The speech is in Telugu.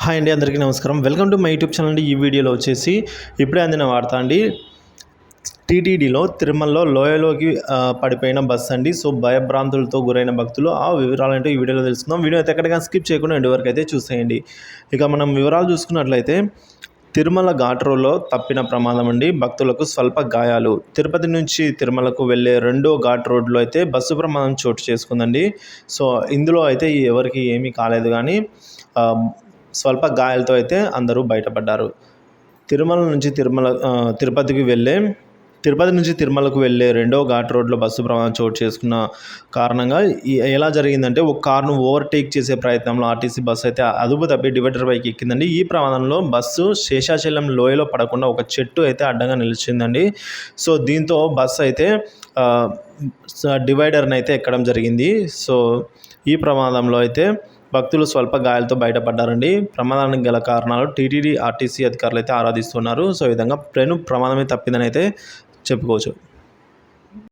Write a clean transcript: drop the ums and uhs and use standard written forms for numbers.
హాయ్ అండి, అందరికీ నమస్కారం. Welcome to my YouTube channel అండి. ఈ వీడియోలో వచ్చేసి ఇప్పుడే అందిన వార్త అండి. టీటీడీలో తిరుమలలో లోయలోకి పడిపోయిన బస్సు అండి. సో భయభ్రాంతులతో గురైన భక్తులు ఆ వివరాలంటే ఈ వీడియోలో తెలుసుకుందాం. వీడియో అయితే ఎక్కడికైనా స్కిప్ చేయకుండా ఎండ్ వరకు అయితే చూసేయండి. ఇక మనం వివరాలు చూసుకున్నట్లయితే తిరుమల ఘాట్ రోడ్లో తప్పిన ప్రమాదం అండి. భక్తులకు స్వల్ప గాయాలు. తిరుపతి నుంచి తిరుమలకు వెళ్ళే రెండో ఘాట్ రోడ్లో అయితే బస్సు ప్రమాదం చోటు చేసుకుందండి. సో ఇందులో అయితే ఎవరికి ఏమీ కాలేదు, కానీ స్వల్ప గాయాలతో అయితే అందరూ బయటపడ్డారు. తిరుపతి నుంచి తిరుమలకు వెళ్ళే రెండో ఘాట్ రోడ్లో బస్సు ప్రమాదం చోటు చేసుకున్న కారణంగా ఎలా జరిగిందంటే, ఒక కారును ఓవర్టేక్ చేసే ప్రయత్నంలో ఆర్టీసీ బస్సు అయితే అదుపు తప్పి డివైడర్ పైకి ఎక్కిందండి. ఈ ప్రమాదంలో బస్సు శేషాచలం లోయలో పడకుండా ఒక చెట్టు అయితే అడ్డంగా నిలిచిందండి. సో దీంతో బస్సు అయితే డివైడర్ని అయితే ఎక్కడం జరిగింది. సో ఈ ప్రమాదంలో అయితే భక్తులు స్వల్ప గాయాలతో బయటపడ్డారండి. ప్రమాదానికి గల కారణాలు టీటీడీ ఆర్టీసీ అధికారులు అయితే ఆరాధిస్తున్నారు. సో ఈ విధంగా ప్రమాదమే తప్పిందని అయితే చెప్పుకోవచ్చు.